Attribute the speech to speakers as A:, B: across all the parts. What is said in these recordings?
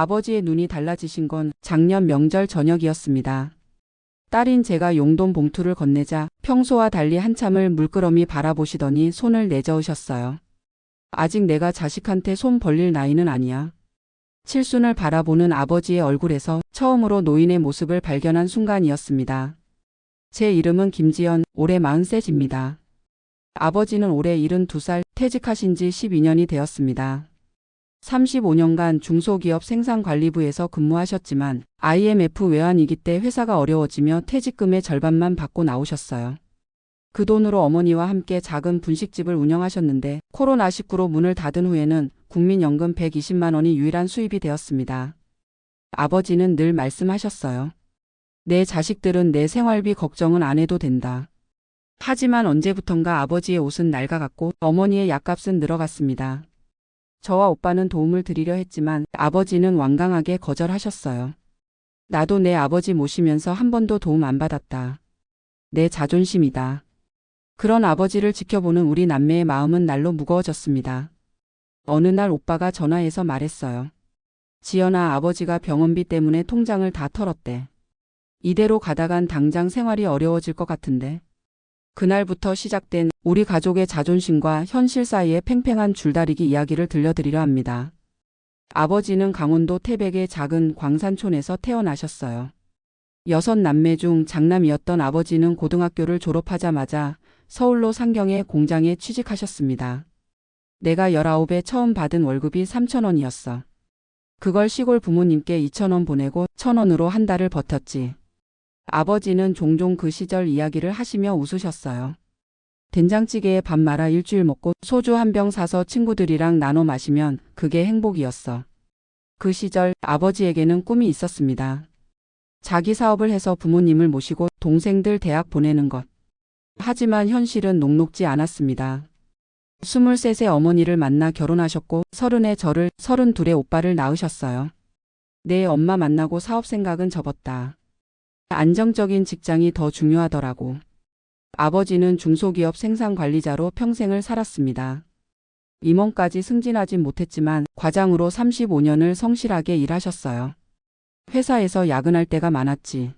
A: 아버지의 눈이 달라지신 건 작년 명절 저녁이었습니다. 딸인 제가 용돈 봉투를 건네자 평소와 달리 한참을 물끄러미 바라보시더니 손을 내저으셨어요. 아직 내가 자식한테 손 벌릴 나이는 아니야. 칠순을 바라보는 아버지의 얼굴에서 처음으로 노인의 모습을 발견한 순간이었습니다. 제 이름은 김지연, 올해 43입니다. 아버지는 올해 72살, 퇴직하신 지 12년이 되었습니다. 35년간 중소기업 생산관리부에서 근무하셨지만 IMF 외환위기 때 회사가 어려워지며 퇴직금의 절반만 받고 나오셨어요. 그 돈으로 어머니와 함께 작은 분식집을 운영하셨는데 코로나19로 문을 닫은 후에는 국민연금 120만 원이 유일한 수입이 되었습니다. 아버지는 늘 말씀하셨어요. 내 자식들은 내 생활비 걱정은 안 해도 된다. 하지만 언제부턴가 아버지의 옷은 낡아갔고 어머니의 약값은 늘어갔습니다. 저와 오빠는 도움을 드리려 했지만 아버지는 완강하게 거절하셨어요. 나도 내 아버지 모시면서 한 번도 도움 안 받았다. 내 자존심이다. 그런 아버지를 지켜보는 우리 남매의 마음은 날로 무거워졌습니다. 어느 날 오빠가 전화해서 말했어요. 지연아, 아버지가 병원비 때문에 통장을 다 털었대. 이대로 가다간 당장 생활이 어려워질 것 같은데. 그날부터 시작된 우리 가족의 자존심과 현실 사이의 팽팽한 줄다리기 이야기를 들려드리려 합니다. 아버지는 강원도 태백의 작은 광산촌에서 태어나셨어요. 6남매 중 장남이었던 아버지는 고등학교를 졸업하자마자 서울로 상경의 공장에 취직하셨습니다. 내가 19에 처음 받은 월급이 3,000원이었어. 그걸 시골 부모님께 2,000원 보내고 1,000원으로 한 달을 버텼지. 아버지는 종종 그 시절 이야기를 하시며 웃으셨어요. 된장찌개에 밥 말아 일주일 먹고 소주 한 병 사서 친구들이랑 나눠 마시면 그게 행복이었어. 그 시절 아버지에게는 꿈이 있었습니다. 자기 사업을 해서 부모님을 모시고 동생들 대학 보내는 것. 하지만 현실은 녹록지 않았습니다. 23세 어머니를 만나 결혼하셨고 30에 저를, 32에 오빠를 낳으셨어요. 내 엄마 만나고 사업 생각은 접었다. 안정적인 직장이 더 중요하더라고. 아버지는 중소기업 생산관리자로 평생을 살았습니다. 임원까지 승진하진 못했지만 과장으로 35년을 성실하게 일하셨어요. 회사에서 야근할 때가 많았지.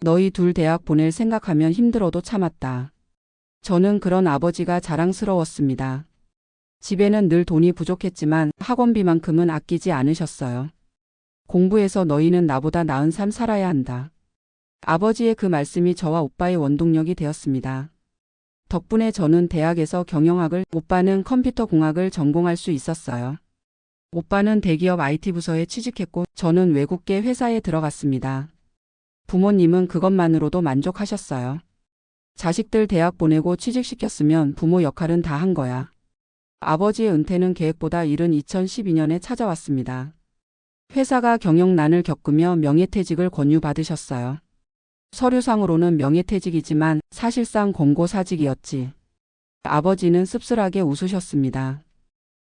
A: 너희 둘 대학 보낼 생각하면 힘들어도 참았다. 저는 그런 아버지가 자랑스러웠습니다. 집에는 늘 돈이 부족했지만 학원비만큼은 아끼지 않으셨어요. 공부해서 너희는 나보다 나은 삶 살아야 한다. 아버지의 그 말씀이 저와 오빠의 원동력이 되었습니다. 덕분에 저는 대학에서 경영학을, 오빠는 컴퓨터공학을 전공할 수 있었어요. 오빠는 대기업 IT 부서에 취직했고 저는 외국계 회사에 들어갔습니다. 부모님은 그것만으로도 만족하셨어요. 자식들 대학 보내고 취직시켰으면 부모 역할은 다 한 거야. 아버지의 은퇴는 계획보다 이른 2012년에 찾아왔습니다. 회사가 경영난을 겪으며 명예퇴직을 권유받으셨어요. 서류상으로는 명예퇴직이지만 사실상 권고사직이었지. 아버지는 씁쓸하게 웃으셨습니다.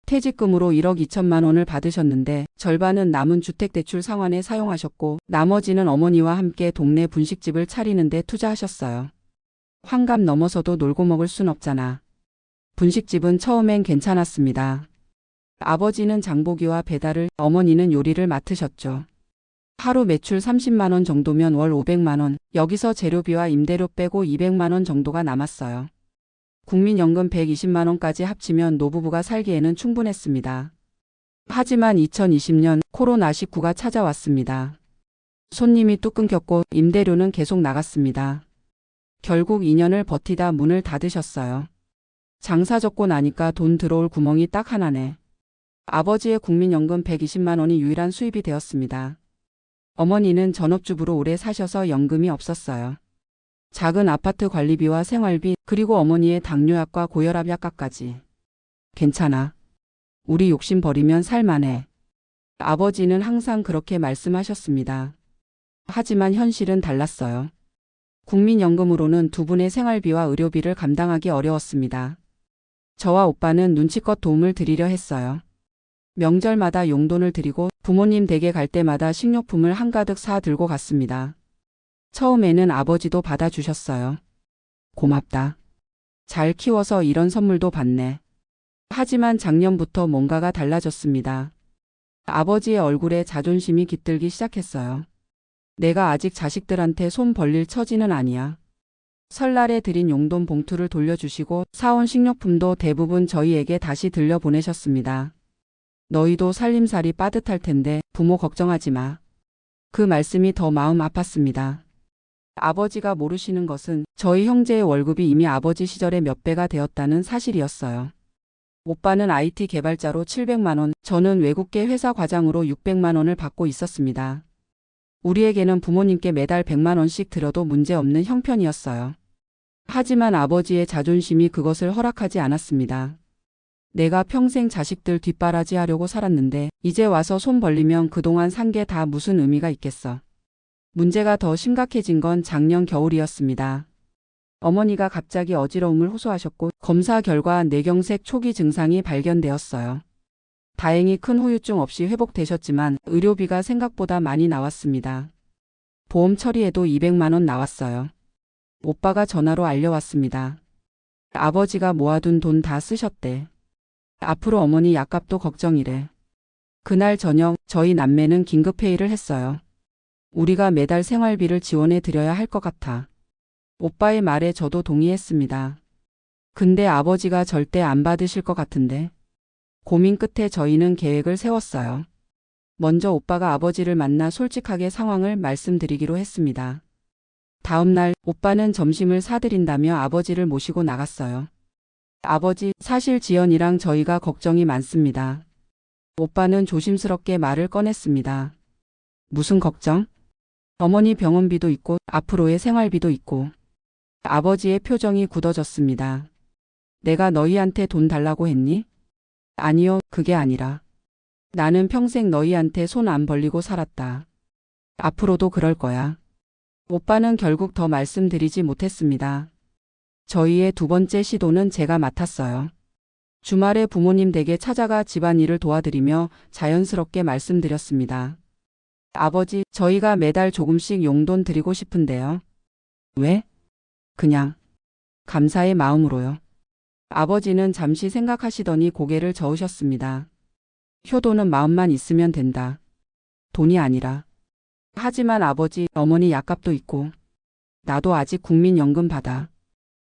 A: 퇴직금으로 1억 2천만 원을 받으셨는데 절반은 남은 주택대출 상환에 사용하셨고 나머지는 어머니와 함께 동네 분식집을 차리는데 투자하셨어요. 환갑 넘어서도 놀고 먹을 순 없잖아. 분식집은 처음엔 괜찮았습니다. 아버지는 장보기와 배달을, 어머니는 요리를 맡으셨죠. 하루 매출 30만 원 정도면 월 500만 원, 여기서 재료비와 임대료 빼고 200만 원 정도가 남았어요. 국민연금 120만 원까지 합치면 노부부가 살기에는 충분했습니다. 하지만 2020년 코로나19가 찾아왔습니다. 손님이 뚝 끊겼고 임대료는 계속 나갔습니다. 결국 2년을 버티다 문을 닫으셨어요. 장사 접고 나니까 돈 들어올 구멍이 딱 하나네. 아버지의 국민연금 120만 원이 유일한 수입이 되었습니다. 어머니는 전업주부로 오래 사셔서 연금이 없었어요. 작은 아파트 관리비와 생활비, 그리고 어머니의 당뇨약과 고혈압 약값까지. 괜찮아. 우리 욕심 버리면 살만해. 아버지는 항상 그렇게 말씀하셨습니다. 하지만 현실은 달랐어요. 국민연금으로는 두 분의 생활비와 의료비를 감당하기 어려웠습니다. 저와 오빠는 눈치껏 도움을 드리려 했어요. 명절마다 용돈을 드리고 부모님 댁에 갈 때마다 식료품을 한가득 사 들고 갔습니다. 처음에는 아버지도 받아주셨어요. 고맙다. 잘 키워서 이런 선물도 받네. 하지만 작년부터 뭔가가 달라졌습니다. 아버지의 얼굴에 자존심이 깃들기 시작했어요. 내가 아직 자식들한테 손 벌릴 처지는 아니야. 설날에 드린 용돈 봉투를 돌려주시고 사온 식료품도 대부분 저희에게 다시 들려보내셨습니다. 너희도 살림살이 빠듯할 텐데 부모 걱정하지 마. 그 말씀이 더 마음 아팠습니다. 아버지가 모르시는 것은 저희 형제의 월급이 이미 아버지 시절에 몇 배가 되었다는 사실이었어요. 오빠는 IT 개발자로 700만 원, 저는 외국계 회사 과장으로 600만 원을 받고 있었습니다. 우리에게는 부모님께 매달 100만 원씩 들여도 문제없는 형편이었어요. 하지만 아버지의 자존심이 그것을 허락하지 않았습니다. 내가 평생 자식들 뒷바라지하려고 살았는데 이제 와서 손 벌리면 그동안 산 게 다 무슨 의미가 있겠어. 문제가 더 심각해진 건 작년 겨울이었습니다. 어머니가 갑자기 어지러움을 호소하셨고 검사 결과 뇌경색 초기 증상이 발견되었어요. 다행히 큰 후유증 없이 회복되셨지만 의료비가 생각보다 많이 나왔습니다. 보험 처리에도 200만 원 나왔어요. 오빠가 전화로 알려왔습니다. 아버지가 모아둔 돈 다 쓰셨대. 앞으로 어머니 약값도 걱정이래. 그날 저녁 저희 남매는 긴급회의를 했어요. 우리가 매달 생활비를 지원해 드려야 할 것 같아. 오빠의 말에 저도 동의했습니다. 근데 아버지가 절대 안 받으실 것 같은데. 고민 끝에 저희는 계획을 세웠어요. 먼저 오빠가 아버지를 만나 솔직하게 상황을 말씀드리기로 했습니다. 다음 날 오빠는 점심을 사드린다며 아버지를 모시고 나갔어요. 아버지, 사실 지연이랑 저희가 걱정이 많습니다. 오빠는 조심스럽게 말을 꺼냈습니다. 무슨 걱정? 어머니 병원비도 있고 앞으로의 생활비도 있고. 아버지의 표정이 굳어졌습니다. 내가 너희한테 돈 달라고 했니? 아니요, 그게 아니라. 나는 평생 너희한테 손 안 벌리고 살았다. 앞으로도 그럴 거야. 오빠는 결국 더 말씀드리지 못했습니다. 저희의 두 번째 시도는 제가 맡았어요. 주말에 부모님 댁에 찾아가 집안일을 도와드리며 자연스럽게 말씀드렸습니다. 아버지, 저희가 매달 조금씩 용돈 드리고 싶은데요. 왜? 그냥 감사의 마음으로요. 아버지는 잠시 생각하시더니 고개를 저으셨습니다. 효도는 마음만 있으면 된다. 돈이 아니라. 하지만 아버지, 어머니 약값도 있고 나도 아직 국민연금 받아.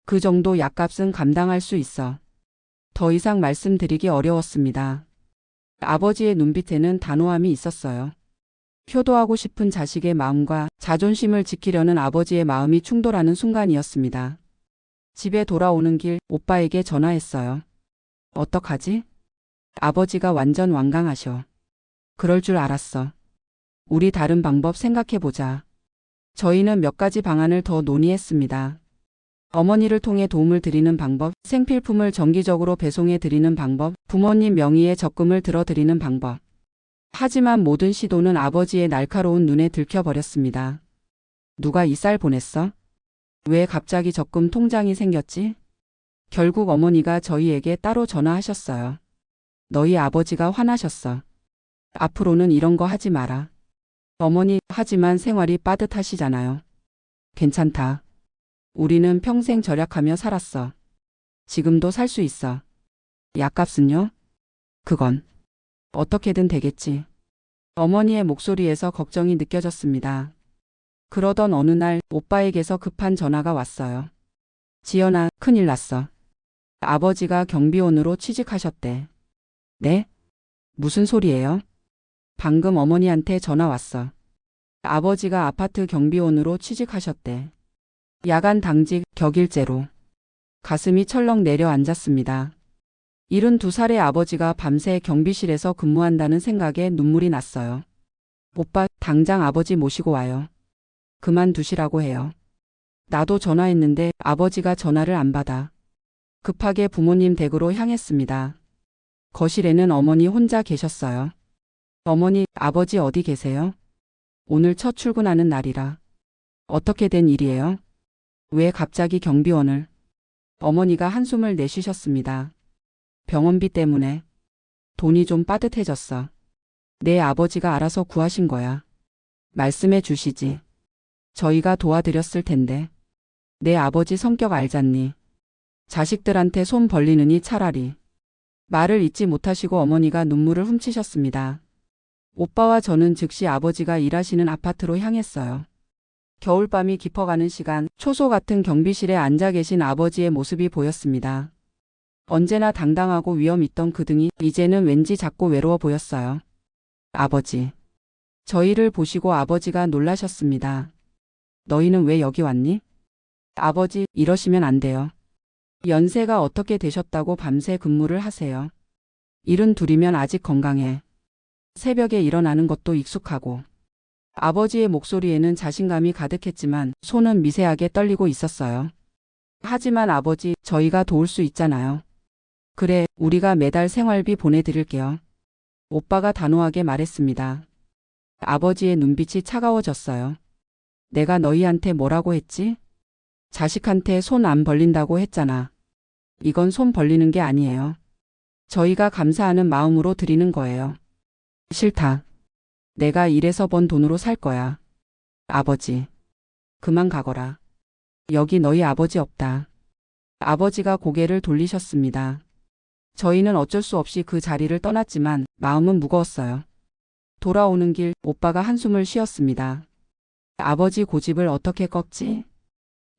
A: 그 정도 약값은 감당할 수 있어. 더 이상 말씀드리기 어려웠습니다. 아버지의 눈빛에는 단호함이 있었어요. 효도하고 싶은 자식의 마음과 자존심을 지키려는 아버지의 마음이 충돌하는 순간이었습니다. 집에 돌아오는 길 오빠에게 전화했어요. 어떡하지? 아버지가 완전 완강하셔. 그럴 줄 알았어. 우리 다른 방법 생각해보자. 저희는 몇 가지 방안을 더 논의했습니다. 어머니를 통해 도움을 드리는 방법, 생필품을 정기적으로 배송해 드리는 방법, 부모님 명의의 적금을 들어드리는 방법. 하지만 모든 시도는 아버지의 날카로운 눈에 들켜버렸습니다. 누가 이 쌀 보냈어? 왜 갑자기 적금 통장이 생겼지? 결국 어머니가 저희에게 따로 전화하셨어요. 너희 아버지가 화나셨어. 앞으로는 이런 거 하지 마라. 어머니, 하지만 생활이 빠듯하시잖아요. 괜찮다. 우리는 평생 절약하며 살았어. 지금도 살 수 있어. 약값은요? 그건 어떻게든 되겠지. 어머니의 목소리에서 걱정이 느껴졌습니다. 그러던 어느 날 오빠에게서 급한 전화가 왔어요. 지연아, 큰일 났어. 아버지가 경비원으로 취직하셨대. 네? 무슨 소리예요? 방금 어머니한테 전화 왔어. 아버지가 아파트 경비원으로 취직하셨대. 야간 당직, 격일제로. 가슴이 철렁 내려앉았습니다. 72살의 아버지가 밤새 경비실에서 근무한다는 생각에 눈물이 났어요. 오빠, 당장 아버지 모시고 와요. 그만두시라고 해요. 나도 전화했는데 아버지가 전화를 안 받아. 급하게 부모님 댁으로 향했습니다. 거실에는 어머니 혼자 계셨어요. 어머니, 아버지 어디 계세요? 오늘 첫 출근하는 날이라. 어떻게 된 일이에요? 왜 갑자기 경비원을? 어머니가 한숨을 내쉬셨습니다. 병원비 때문에. 돈이 좀 빠듯해졌어. 내 아버지가 알아서 구하신 거야. 말씀해 주시지. 저희가 도와드렸을 텐데. 내 아버지 성격 알잖니. 자식들한테 손 벌리느니 차라리. 말을 잇지 못하시고 어머니가 눈물을 훔치셨습니다. 오빠와 저는 즉시 아버지가 일하시는 아파트로 향했어요. 겨울밤이 깊어가는 시간, 초소 같은 경비실에 앉아 계신 아버지의 모습이 보였습니다. 언제나 당당하고 위험 있던 그 등이 이제는 왠지 작고 외로워 보였어요. 아버지. 저희를 보시고 아버지가 놀라셨습니다. 너희는 왜 여기 왔니? 아버지, 이러시면 안 돼요. 연세가 어떻게 되셨다고 밤새 근무를 하세요. 72이면 아직 건강해. 새벽에 일어나는 것도 익숙하고. 아버지의 목소리에는 자신감이 가득했지만 손은 미세하게 떨리고 있었어요. 하지만 아버지, 저희가 도울 수 있잖아요. 그래, 우리가 매달 생활비 보내드릴게요. 오빠가 단호하게 말했습니다. 아버지의 눈빛이 차가워졌어요. 내가 너희한테 뭐라고 했지? 자식한테 손 안 벌린다고 했잖아. 이건 손 벌리는 게 아니에요. 저희가 감사하는 마음으로 드리는 거예요. 싫다. 내가 일해서 번 돈으로 살 거야. 아버지. 그만 가거라. 여기 너희 아버지 없다. 아버지가 고개를 돌리셨습니다. 저희는 어쩔 수 없이 그 자리를 떠났지만 마음은 무거웠어요. 돌아오는 길 오빠가 한숨을 쉬었습니다. 아버지 고집을 어떻게 꺾지?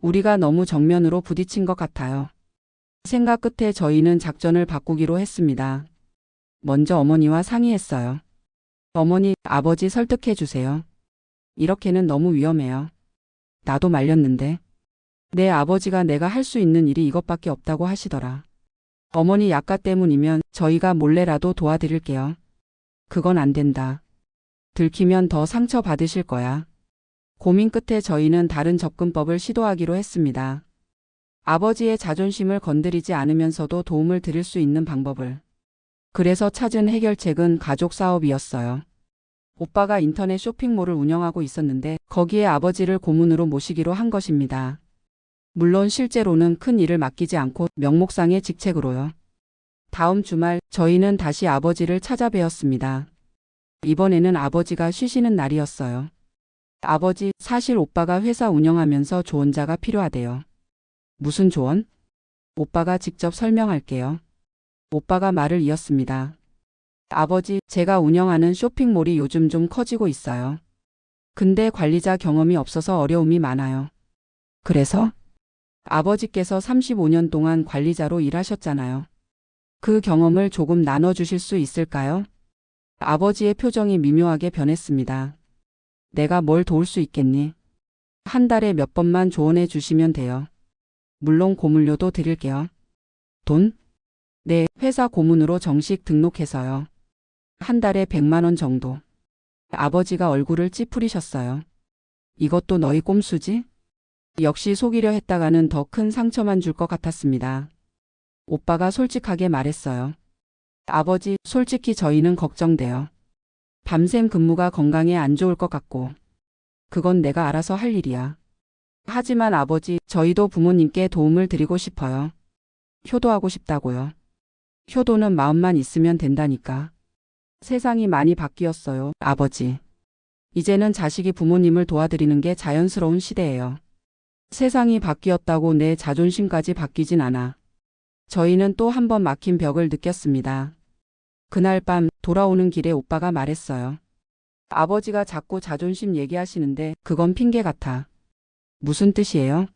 A: 우리가 너무 정면으로 부딪힌 것 같아요. 생각 끝에 저희는 작전을 바꾸기로 했습니다. 먼저 어머니와 상의했어요. 어머니, 아버지 설득해 주세요. 이렇게는 너무 위험해요. 나도 말렸는데. 내 아버지가 내가 할 수 있는 일이 이것밖에 없다고 하시더라. 어머니 약가 때문이면 저희가 몰래라도 도와드릴게요. 그건 안 된다. 들키면 더 상처 받으실 거야. 고민 끝에 저희는 다른 접근법을 시도하기로 했습니다. 아버지의 자존심을 건드리지 않으면서도 도움을 드릴 수 있는 방법을. 그래서 찾은 해결책은 가족 사업이었어요. 오빠가 인터넷 쇼핑몰을 운영하고 있었는데 거기에 아버지를 고문으로 모시기로 한 것입니다. 물론 실제로는 큰 일을 맡기지 않고 명목상의 직책으로요. 다음 주말 저희는 다시 아버지를 찾아뵈었습니다. 이번에는 아버지가 쉬시는 날이었어요. 아버지, 사실 오빠가 회사 운영하면서 조언자가 필요하대요. 무슨 조언? 오빠가 직접 설명할게요. 오빠가 말을 이었습니다. 아버지, 제가 운영하는 쇼핑몰이 요즘 좀 커지고 있어요. 근데 관리자 경험이 없어서 어려움이 많아요. 그래서? 아버지께서 35년 동안 관리자로 일하셨잖아요. 그 경험을 조금 나눠주실 수 있을까요? 아버지의 표정이 미묘하게 변했습니다. 내가 뭘 도울 수 있겠니? 한 달에 몇 번만 조언해 주시면 돼요. 물론 고문료도 드릴게요. 돈? 네, 회사 고문으로 정식 등록해서요. 한 달에 100만 원 정도. 아버지가 얼굴을 찌푸리셨어요. 이것도 너희 꼼수지? 역시 속이려 했다가는 더 큰 상처만 줄 것 같았습니다. 오빠가 솔직하게 말했어요. 아버지, 솔직히 저희는 걱정돼요. 밤샘 근무가 건강에 안 좋을 것 같고. 그건 내가 알아서 할 일이야. 하지만 아버지, 저희도 부모님께 도움을 드리고 싶어요. 효도하고 싶다고요. 효도는 마음만 있으면 된다니까. 세상이 많이 바뀌었어요, 아버지. 이제는 자식이 부모님을 도와드리는 게 자연스러운 시대예요. 세상이 바뀌었다고 내 자존심까지 바뀌진 않아. 저희는 또 한 번 막힌 벽을 느꼈습니다. 그날 밤 돌아오는 길에 오빠가 말했어요. 아버지가 자꾸 자존심 얘기하시는데 그건 핑계 같아. 무슨 뜻이에요?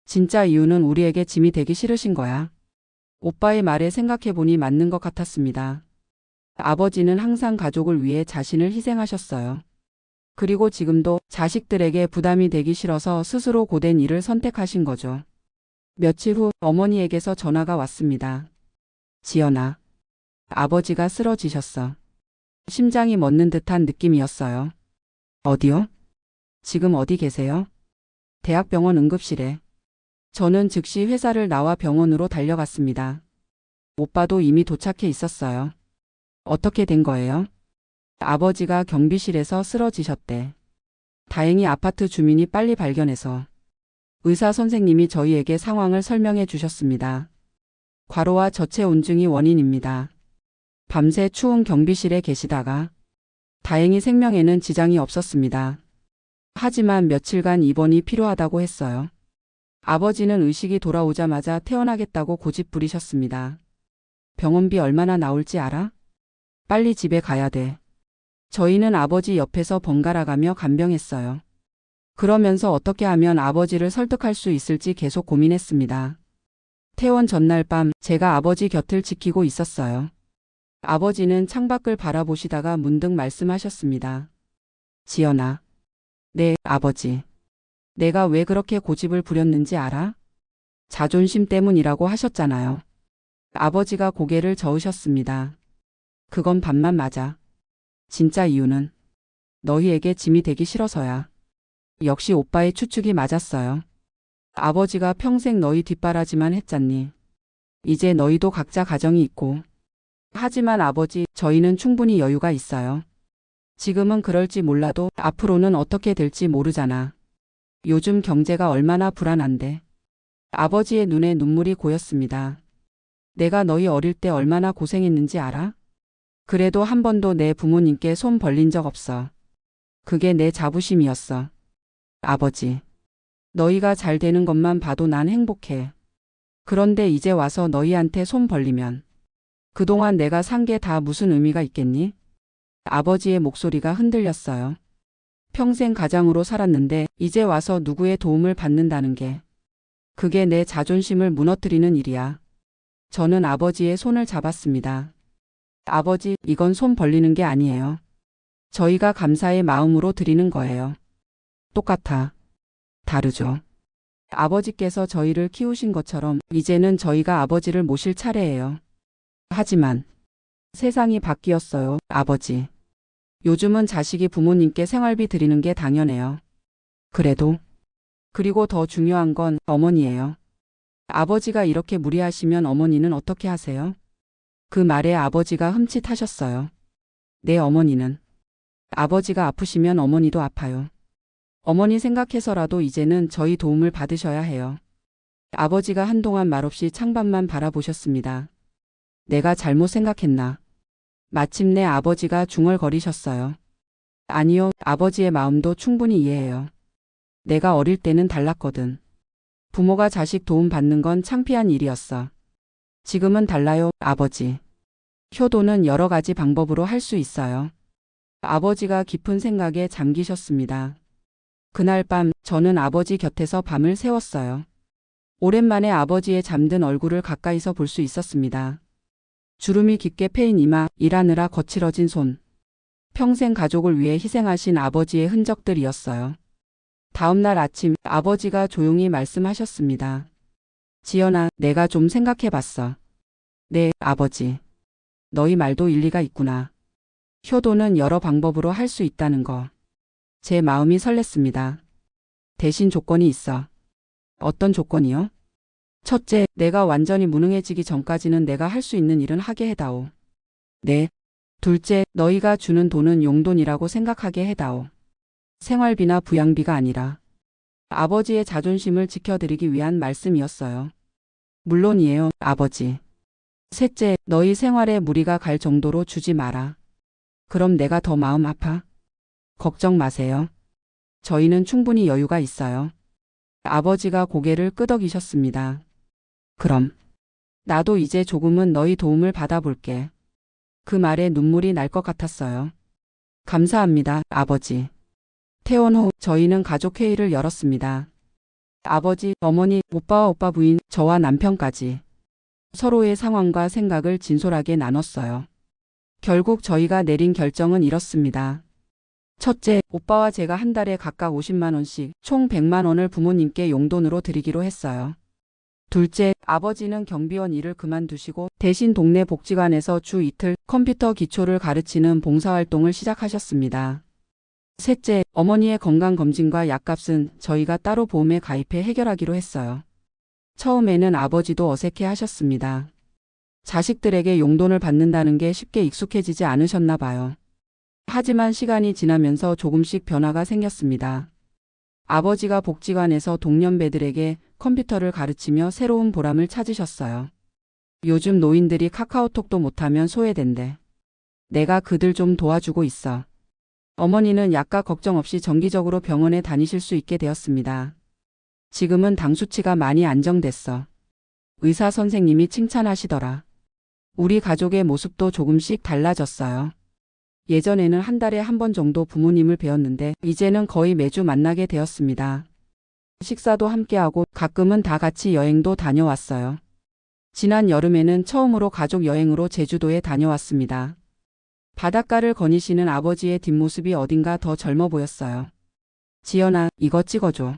A: 진짜 이유는 우리에게 짐이 되기 싫으신 거야. 오빠의 말에 생각해보니 맞는 것 같았습니다. 아버지는 항상 가족을 위해 자신을 희생하셨어요. 그리고 지금도 자식들에게 부담이 되기 싫어서 스스로 고된 일을 선택하신 거죠. 며칠 후 어머니에게서 전화가 왔습니다. 지연아. 아버지가 쓰러지셨어. 심장이 멎는 듯한 느낌이었어요. 어디요? 지금 어디 계세요? 대학병원 응급실에. 저는 즉시 회사를 나와 병원으로 달려갔습니다. 오빠도 이미 도착해 있었어요. 어떻게 된 거예요? 아버지가 경비실에서 쓰러지셨대. 다행히 아파트 주민이 빨리 발견해서 의사 선생님이 저희에게 상황을 설명해 주셨습니다. 과로와 저체 온증이 원인입니다. 밤새 추운 경비실에 계시다가 다행히 생명에는 지장이 없었습니다. 하지만 며칠간 입원이 필요하다고 했어요. 아버지는 의식이 돌아오자마자 퇴원하겠다고 고집 부리셨습니다. 병원비 얼마나 나올지 알아? 빨리 집에 가야 돼. 저희는 아버지 옆에서 번갈아가며 간병했어요. 그러면서 어떻게 하면 아버지를 설득할 수 있을지 계속 고민했습니다. 퇴원 전날 밤 제가 아버지 곁을 지키고 있었어요. 아버지는 창밖을 바라보시다가 문득 말씀하셨습니다. 지연아. 네, 아버지. 내가 왜 그렇게 고집을 부렸는지 알아? 자존심 때문이라고 하셨잖아요. 아버지가 고개를 저으셨습니다. 그건 반만 맞아. 진짜 이유는 너희에게 짐이 되기 싫어서야. 역시 오빠의 추측이 맞았어요. 아버지가 평생 너희 뒷바라지만 했잖니. 이제 너희도 각자 가정이 있고. 하지만 아버지, 저희는 충분히 여유가 있어요. 지금은 그럴지 몰라도 앞으로는 어떻게 될지 모르잖아. 요즘 경제가 얼마나 불안한데. 아버지의 눈에 눈물이 고였습니다. 내가 너희 어릴 때 얼마나 고생했는지 알아? 그래도 한 번도 내 부모님께 손 벌린 적 없어. 그게 내 자부심이었어. 아버지. 너희가 잘 되는 것만 봐도 난 행복해. 그런데 이제 와서 너희한테 손 벌리면 그동안 내가 산 게 다 무슨 의미가 있겠니? 아버지의 목소리가 흔들렸어요. 평생 가장으로 살았는데 이제 와서 누구의 도움을 받는다는 게 그게 내 자존심을 무너뜨리는 일이야. 저는 아버지의 손을 잡았습니다. 아버지, 이건 손 벌리는 게 아니에요. 저희가 감사의 마음으로 드리는 거예요. 똑같아. 다르죠. 아버지께서 저희를 키우신 것처럼 이제는 저희가 아버지를 모실 차례예요. 하지만 세상이 바뀌었어요, 아버지. 요즘은 자식이 부모님께 생활비 드리는 게 당연해요. 그리고 더 중요한 건 어머니예요. 아버지가 이렇게 무리하시면 어머니는 어떻게 하세요? 그 말에 아버지가 흠칫하셨어요. 내 어머니는. 아버지가 아프시면 어머니도 아파요. 어머니 생각해서라도 이제는 저희 도움을 받으셔야 해요. 아버지가 한동안 말없이 창밖만 바라보셨습니다. 내가 잘못 생각했나? 마침내 아버지가 중얼거리셨어요. 아니요, 아버지의 마음도 충분히 이해해요. 내가 어릴 때는 달랐거든. 부모가 자식 도움 받는 건 창피한 일이었어. 지금은 달라요, 아버지. 효도는 여러 가지 방법으로 할 수 있어요. 아버지가 깊은 생각에 잠기셨습니다. 그날 밤 저는 아버지 곁에서 밤을 새웠어요. 오랜만에 아버지의 잠든 얼굴을 가까이서 볼 수 있었습니다. 주름이 깊게 패인 이마, 일하느라 거칠어진 손. 평생 가족을 위해 희생하신 아버지의 흔적들이었어요. 다음 날 아침 아버지가 조용히 말씀하셨습니다. 지연아, 내가 좀 생각해봤어. 네, 아버지. 너희 말도 일리가 있구나. 효도는 여러 방법으로 할 수 있다는 거. 제 마음이 설렜습니다. 대신 조건이 있어. 어떤 조건이요? 첫째, 내가 완전히 무능해지기 전까지는 내가 할 수 있는 일은 하게 해다오. 네. 둘째, 너희가 주는 돈은 용돈이라고 생각하게 해다오. 생활비나 부양비가 아니라. 아버지의 자존심을 지켜드리기 위한 말씀이었어요. 물론이에요, 아버지. 셋째, 너희 생활에 무리가 갈 정도로 주지 마라. 그럼 내가 더 마음 아파? 걱정 마세요. 저희는 충분히 여유가 있어요. 아버지가 고개를 끄덕이셨습니다. 그럼 나도 이제 조금은 너희 도움을 받아볼게. 그 말에 눈물이 날 것 같았어요. 감사합니다, 아버지. 퇴원 후 저희는 가족회의를 열었습니다. 아버지, 어머니, 오빠와 오빠 부인, 저와 남편까지 서로의 상황과 생각을 진솔하게 나눴어요. 결국 저희가 내린 결정은 이렇습니다. 첫째, 오빠와 제가 한 달에 각각 50만 원씩 총 100만 원을 부모님께 용돈으로 드리기로 했어요. 둘째, 아버지는 경비원 일을 그만두시고 대신 동네 복지관에서 주 이틀 컴퓨터 기초를 가르치는 봉사활동을 시작하셨습니다. 셋째, 어머니의 건강검진과 약값은 저희가 따로 보험에 가입해 해결하기로 했어요. 처음에는 아버지도 어색해 하셨습니다. 자식들에게 용돈을 받는다는 게 쉽게 익숙해지지 않으셨나 봐요. 하지만 시간이 지나면서 조금씩 변화가 생겼습니다. 아버지가 복지관에서 동년배들에게 컴퓨터를 가르치며 새로운 보람을 찾으셨어요. 요즘 노인들이 카카오톡도 못하면 소외된대. 내가 그들 좀 도와주고 있어. 어머니는 약값 걱정 없이 정기적으로 병원에 다니실 수 있게 되었습니다. 지금은 당 수치가 많이 안정됐어. 의사 선생님이 칭찬하시더라. 우리 가족의 모습도 조금씩 달라졌어요. 예전에는 한 달에 한 번 정도 부모님을 뵈었는데 이제는 거의 매주 만나게 되었습니다. 식사도 함께하고 가끔은 다 같이 여행도 다녀왔어요. 지난 여름에는 처음으로 가족 여행으로 제주도에 다녀왔습니다. 바닷가를 거니시는 아버지의 뒷모습이 어딘가 더 젊어 보였어요. 지연아, 이거 찍어줘.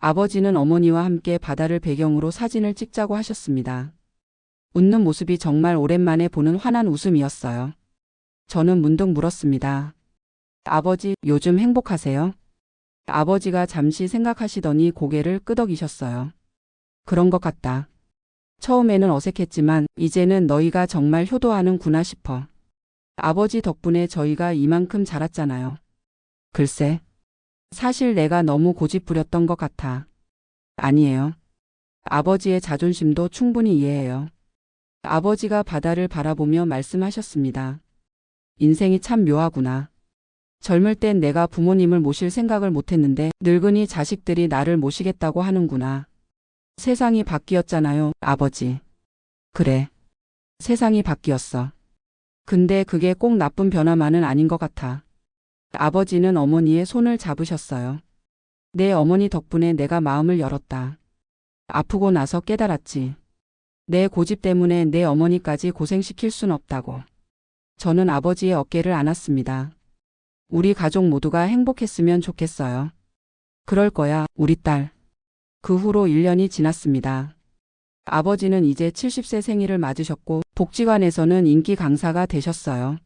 A: 아버지는 어머니와 함께 바다를 배경으로 사진을 찍자고 하셨습니다. 웃는 모습이 정말 오랜만에 보는 환한 웃음이었어요. 저는 문득 물었습니다. 아버지, 요즘 행복하세요? 아버지가 잠시 생각하시더니 고개를 끄덕이셨어요. 그런 것 같다. 처음에는 어색했지만 이제는 너희가 정말 효도하는구나 싶어. 아버지 덕분에 저희가 이만큼 자랐잖아요. 글쎄, 사실 내가 너무 고집부렸던 것 같아. 아니에요. 아버지의 자존심도 충분히 이해해요. 아버지가 바다를 바라보며 말씀하셨습니다. 인생이 참 묘하구나. 젊을 땐 내가 부모님을 모실 생각을 못했는데 늙으니 자식들이 나를 모시겠다고 하는구나. 세상이 바뀌었잖아요, 아버지. 그래. 세상이 바뀌었어. 근데 그게 꼭 나쁜 변화만은 아닌 것 같아. 아버지는 어머니의 손을 잡으셨어요. 내 어머니 덕분에 내가 마음을 열었다. 아프고 나서 깨달았지. 내 고집 때문에 내 어머니까지 고생시킬 순 없다고. 저는 아버지의 어깨를 안았습니다. 우리 가족 모두가 행복했으면 좋겠어요. 그럴 거야, 우리 딸. 그 후로 1년이 지났습니다. 아버지는 이제 70세 생일을 맞으셨고 복지관에서는 인기 강사가 되셨어요.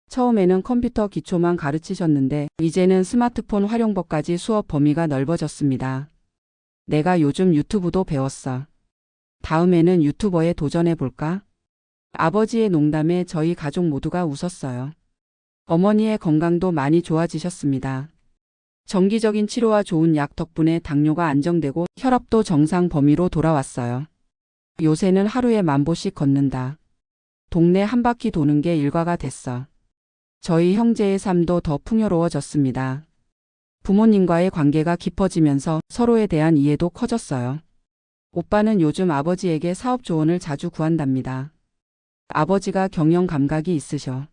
A: 처음에는 컴퓨터 기초만 가르치셨는데 이제는 스마트폰 활용법까지 수업 범위가 넓어졌습니다. 내가 요즘 유튜브도 배웠어. 다음에는 유튜버에 도전해 볼까? 아버지의 농담에 저희 가족 모두가 웃었어요. 어머니의 건강도 많이 좋아지셨습니다. 정기적인 치료와 좋은 약 덕분에 당뇨가 안정되고 혈압도 정상 범위로 돌아왔어요. 요새는 하루에 10,000보씩 걷는다. 동네 한 바퀴 도는 게 일과가 됐어. 저희 형제의 삶도 더 풍요로워졌습니다. 부모님과의 관계가 깊어지면서 서로에 대한 이해도 커졌어요. 오빠는 요즘 아버지에게 사업 조언을 자주 구한답니다. 아버지가 경영 감각이 있으셔.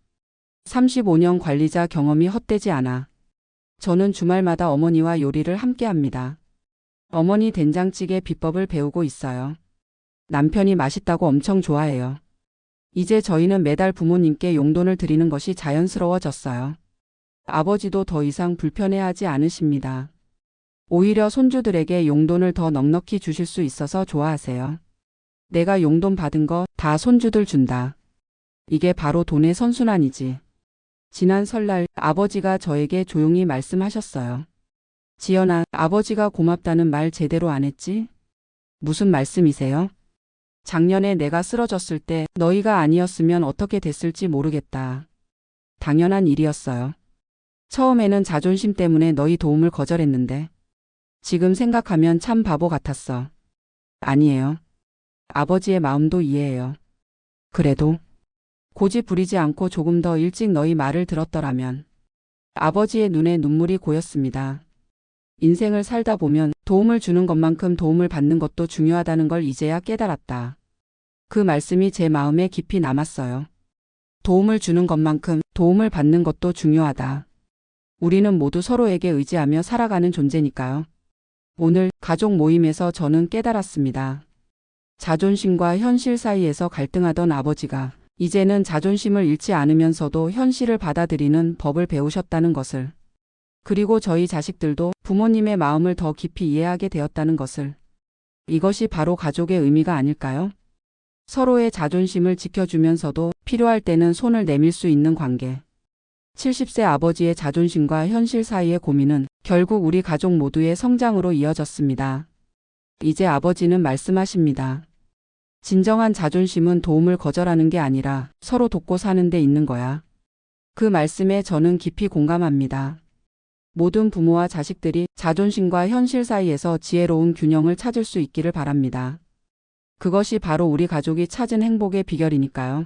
A: 35년 관리자 경험이 헛되지 않아. 저는 주말마다 어머니와 요리를 함께합니다. 어머니 된장찌개 비법을 배우고 있어요. 남편이 맛있다고 엄청 좋아해요. 이제 저희는 매달 부모님께 용돈을 드리는 것이 자연스러워졌어요. 아버지도 더 이상 불편해하지 않으십니다. 오히려 손주들에게 용돈을 더 넉넉히 주실 수 있어서 좋아하세요. 내가 용돈 받은 거 다 손주들 준다. 이게 바로 돈의 선순환이지. 지난 설날 아버지가 저에게 조용히 말씀하셨어요. 지연아, 아버지가 고맙다는 말 제대로 안 했지? 무슨 말씀이세요? 작년에 내가 쓰러졌을 때 너희가 아니었으면 어떻게 됐을지 모르겠다. 당연한 일이었어요. 처음에는 자존심 때문에 너희 도움을 거절했는데 지금 생각하면 참 바보 같았어. 아니에요. 아버지의 마음도 이해해요. 그래도 고집 부리지 않고 조금 더 일찍 너희 말을 들었더라면. 아버지의 눈에 눈물이 고였습니다. 인생을 살다 보면 도움을 주는 것만큼 도움을 받는 것도 중요하다는 걸 이제야 깨달았다. 그 말씀이 제 마음에 깊이 남았어요. 도움을 주는 것만큼 도움을 받는 것도 중요하다. 우리는 모두 서로에게 의지하며 살아가는 존재니까요. 오늘 가족 모임에서 저는 깨달았습니다. 자존심과 현실 사이에서 갈등하던 아버지가 이제는 자존심을 잃지 않으면서도 현실을 받아들이는 법을 배우셨다는 것을. 그리고 저희 자식들도 부모님의 마음을 더 깊이 이해하게 되었다는 것을. 이것이 바로 가족의 의미가 아닐까요? 서로의 자존심을 지켜주면서도 필요할 때는 손을 내밀 수 있는 관계. 70세 아버지의 자존심과 현실 사이의 고민은 결국 우리 가족 모두의 성장으로 이어졌습니다. 이제 아버지는 말씀하십니다. 진정한 자존심은 도움을 거절하는 게 아니라 서로 돕고 사는 데 있는 거야. 그 말씀에 저는 깊이 공감합니다. 모든 부모와 자식들이 자존심과 현실 사이에서 지혜로운 균형을 찾을 수 있기를 바랍니다. 그것이 바로 우리 가족이 찾은 행복의 비결이니까요.